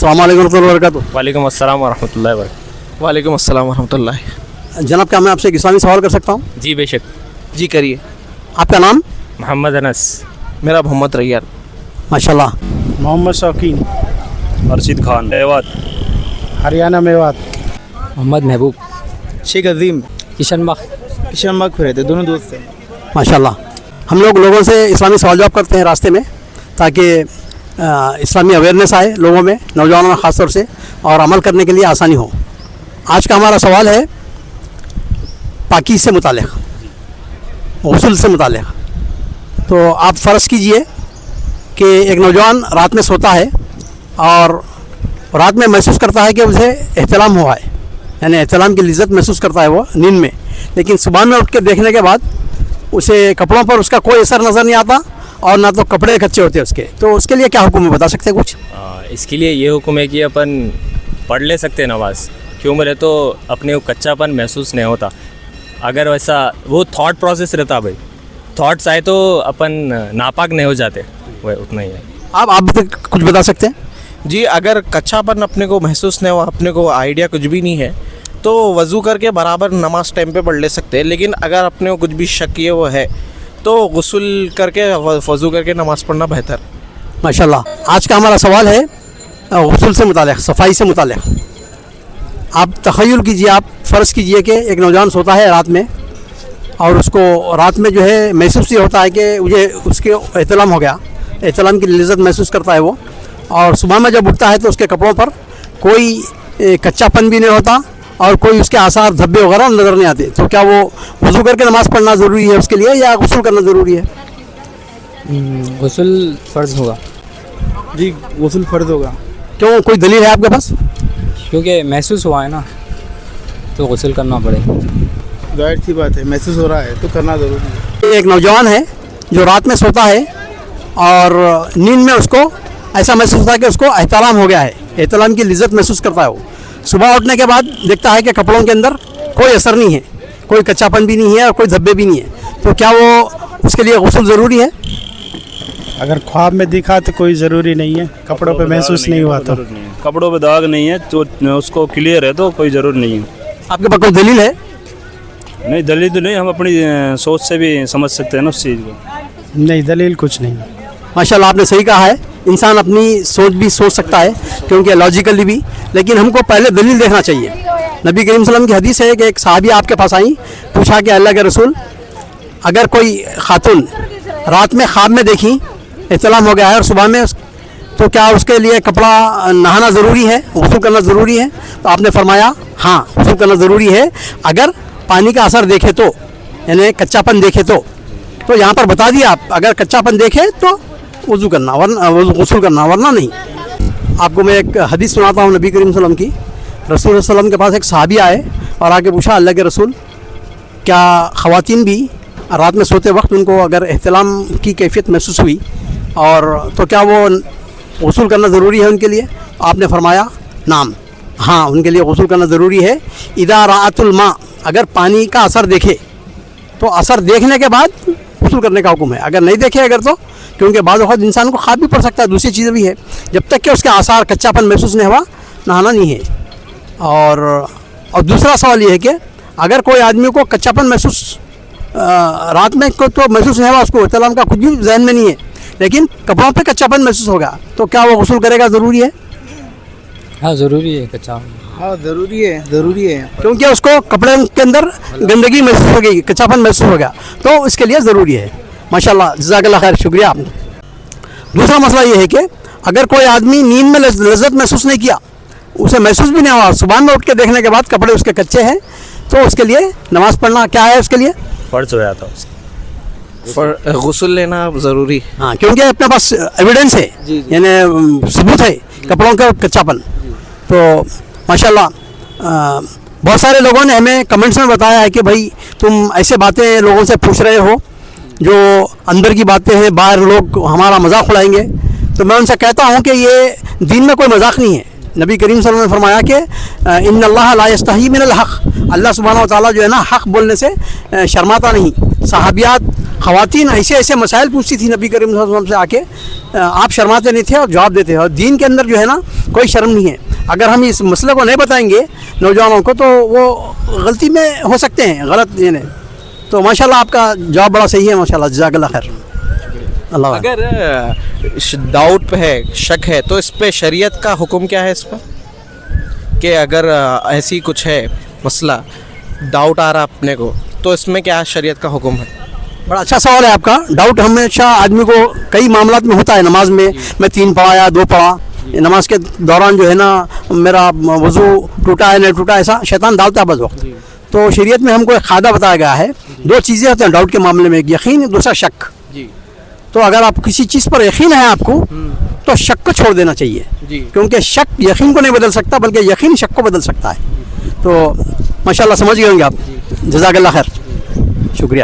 अस्सलाम वालेकुम रहमतुल्लाहि व बरकातुहू। वालेकुम अस्सलाम वरहमतुल्लाहि वबरकातुहू। वालेकुम अस्सलाम वरहमतुल्लाह। जनाब, क्या मैं आपसे एक इस्लामी सवाल कर सकता हूँ? जी बेशक। जी करिए। आपका नाम? मोहम्मद अनस। मेरा मोहम्मद रैयान। माशाल्लाह। मोहम्मद शौकीन, अरशीद खान, मेवात, हरियाणा मेवात। मोहम्मद महबूब। शेख अजीम, किशनबाग फिर थे, दोनों दोस्त थे। माशाल्लाह। हम लोगों से इस्लामी सवाल जवाब करते हैं रास्ते में, ताकि इस्लामी अवेयरनेस आए लोगों में, नौजवानों में ख़ास तौर से, और अमल करने के लिए आसानी हो। आज का हमारा सवाल है पाकी से मुतालिक, गुस्ल से मुतालिक। तो आप फ़र्ज़ कीजिए कि एक नौजवान रात में सोता है और रात में महसूस करता है कि उसे एहतलाम हुआ है, यानी एहतलाम की लज्जत महसूस करता है वो नींद में, लेकिन सुबह में उठ के देखने के बाद उसे कपड़ों पर उसका कोई असर नज़र नहीं आता और ना तो कपड़े कच्चे होते उसके। तो उसके लिए क्या हुक्म है, बता सकते हैं कुछ? इसके लिए ये हुक्म है कि अपन पढ़ ले सकते हैं नमाज, क्यों बोले तो अपने को कच्चापन महसूस नहीं होता। अगर वैसा वो थॉट प्रोसेस रहता भाई, थॉट्स आए तो अपन नापाक नहीं हो जाते, वह उतना ही है। आप भी कुछ बता सकते हैं? जी, अगर कच्चापन अपने को महसूस नहीं हुआ, अपने को आइडिया कुछ भी नहीं है, तो वज़ू करके बराबर नमाज टाइम पे पढ़ ले सकते हैं। लेकिन अगर अपने को कुछ भी शक ये वो है तो गुस्ल करके वज़ू करके नमाज़ पढ़ना बेहतर। माशाल्लाह। आज का हमारा सवाल है गुस्ल से मुतालिक, सफाई से मुतालिक। आप तख़य्युल कीजिए, आप फ़र्ज़ कीजिए कि एक नौजवान सोता है रात में और उसको रात में जो है महसूस ये होता है कि मुझे उसके एहतलाम हो गया, एहतलाम की लज्जत महसूस करता है वो, और सुबह में जब उठता है तो उसके कपड़ों पर कोई कच्चापन भी नहीं होता और कोई उसके आसार धब्बे वगैरह नज़र नहीं आते। तो क्या वो वज़ू करके नमाज़ पढ़ना ज़रूरी है उसके लिए, या गुस्ल करना ज़रूरी है? गुस्ल फ़र्ज़ होगा। जी, गुस्ल फ़र्ज़ होगा। क्यों, कोई दलील है आपके पास? क्योंकि महसूस हुआ है ना, तो गुस्ल करना पड़ेगा। जाहिर सी बात है, महसूस हो रहा है तो करना ज़रूरी है। एक नौजवान है जो रात में सोता है और नींद में उसको ऐसा महसूस होता है कि उसको एहतलाम हो गया है, एहतलाम की लज्जत महसूस करता है वो। सुबह उठने के बाद देखता है कि कपड़ों के अंदर कोई असर नहीं है, कोई कच्चापन भी नहीं है और कोई धब्बे भी नहीं है। तो क्या वो उसके लिए गुस्ल ज़रूरी है? अगर ख्वाब में दिखा तो कोई ज़रूरी नहीं है, कपड़ों पे महसूस नहीं हुआ तो। कपड़ों पे दाग नहीं है तो उसको क्लियर है तो कोई ज़रूर नहीं है। आपके पास कोई दलील है? नहीं, दलील तो नहीं, हम अपनी सोच से भी समझ सकते हैं ना उस चीज़ को। नहीं, दलील कुछ नहीं। माशाल्लाह, आपने सही कहा है, इंसान अपनी सोच भी सोच सकता है क्योंकि लॉजिकली भी, लेकिन हमको पहले दलील देखना चाहिए। नबी करीम सल्लल्लाहु अलैहि वसल्लम की हदीस है कि एक सहाबी आपके पास आई, पूछा कि अल्लाह के रसूल, अगर कोई खातून रात में ख्वाब में देखी इत्तलाम हो गया है और सुबह में तो क्या उसके लिए कपड़ा नहाना ज़रूरी है, गुस्ल करना ज़रूरी है? तो आपने फरमाया हाँ, गुस्ल करना ज़रूरी है अगर पानी का असर देखे तो, यानी कच्चापन देखे तो। तो यहाँ पर बता दिया आप, अगर कच्चापन देखे तो वज़ू करना, वरना गुस्ल करना, वरना नहीं। आपको मैं एक हदीस सुनाता हूँ नबी करीम सल्लल्लाहु अलैहि वसल्लम की। रसूल सल्लम के पास एक सहाबी आए और आके पूछा, अल्लाह के रसूल, क्या ख़वातीन भी रात में सोते वक्त उनको अगर एहतलाम की कैफियत महसूस हुई और तो क्या वो गुस्ल करना ज़रूरी है उनके लिए? आपने फरमाया नाम, हाँ, उनके लिए गुस्ल करना ज़रूरी है। इदा राअतुल मा, अगर पानी का असर देखे तो असर देखने के बाद गुस्ल करने का हुक्म है। अगर नहीं देखे अगर तो, क्योंकि बाद वक्त इंसान को ख्वाब भी पड़ सकता है, दूसरी चीज़ें भी है, जब तक कि उसके आसार कच्चापन महसूस नहीं हुआ नहाना नहीं है। और दूसरा सवाल ये है कि अगर कोई आदमी को कच्चापन महसूस रात में को तो महसूस नहीं हुआ, उसको इत्तलाम का कुछ भी जहन में नहीं है, लेकिन कपड़ों पे कच्चापन महसूस होगा, तो क्या वो गुस्ल करेगा? ज़रूरी है? हाँ, ज़रूरी है कच्चा। हाँ, ज़रूरी है, ज़रूरी है, क्योंकि उसको कपड़े के अंदर गंदगी महसूस हो गई, कच्चापन महसूस हो गया, तो इसके लिए ज़रूरी है। माशाल्लाह, जज़ाकल्लाह खैर, शुक्रिया आपने। दूसरा मसला ये है कि अगर कोई आदमी नींद में लज्जत महसूस नहीं किया, उसे महसूस भी नहीं हुआ, सुबह में उठ के देखने के बाद कपड़े उसके कच्चे हैं, तो उसके लिए नमाज़ पढ़ना क्या है उसके लिए? फ़र्ज़ हो जाता है, गुस्ल लेना ज़रूरी। हाँ, क्योंकि अपने पास एविडेंस है, यानी सबूत है कपड़ों का कच्चापन। तो माशाल्लाह, बहुत सारे लोगों ने हमें कमेंट्स में बताया है कि भाई तुम ऐसे बातें लोगों से पूछ रहे हो जो अंदर की बातें हैं, बाहर लोग हमारा मजाक उड़ाएंगे। तो मैं उनसे कहता हूँ कि ये दीन में कोई मजाक नहीं है। नबी करीम सल्लल्लाहु अलैहि वसल्लम ने फरमाया कि इन्नल्लाह ला यस्तही मिनल हक़, अल्लाह सुब्हानहू व तआला जो है ना, हक़ बोलने से शर्माता नहीं, صحابیات خواتین ایسے ایسے مسائل پوچھتی تھی نبی کریم صلی اللہ علیہ وسلم سے آ کے, آپ شرماتے نہیں تھے اور جواب دیتے ہیں. اور دین کے اندر جو ہے نا کوئی شرم نہیں ہے. اگر ہم اس مسئلے کو نہیں بتائیں گے نوجوانوں کو تو وہ غلطی میں ہو سکتے ہیں, غلط یعنی. تو ماشاءاللہ آپ کا جواب بڑا صحیح ہے ماشاءاللہ, جزاک اللہ خیر. اللہ اگر ڈاؤٹ پہ ہے, شک ہے, تو اس پہ شریعت کا حکم کیا ہے اس پر, کہ اگر ایسی کچھ ہے مسئلہ, ڈاؤٹ آ رہا اپنے کو, تو اس میں کیا شریعت کا حکم ہے؟ بڑا اچھا سوال ہے آپ کا. ڈاؤٹ ہمیشہ آدمی کو کئی معاملات میں ہوتا ہے. نماز میں میں 3 پڑھا یا 2 پڑھا, نماز کے دوران جو ہے نا میرا وضو ٹوٹا ہے نہیں ٹوٹا, ایسا شیطان ڈالتا ہے بعض وقت. تو شریعت میں ہم کو ایک قاعدہ بتایا گیا ہے, 2 چیزیں ہوتی ہیں ڈاؤٹ کے معاملے میں, ایک یقین, دوسرا شک. تو اگر آپ کسی چیز پر یقین ہے آپ کو تو شک کو چھوڑ دینا چاہیے, کیونکہ شک یقین کو نہیں بدل سکتا بلکہ یقین شک کو بدل سکتا ہے. تو ماشاءاللہ سمجھ گئے ہوں گے آپ. جزاک اللہ خیر, شکریہ.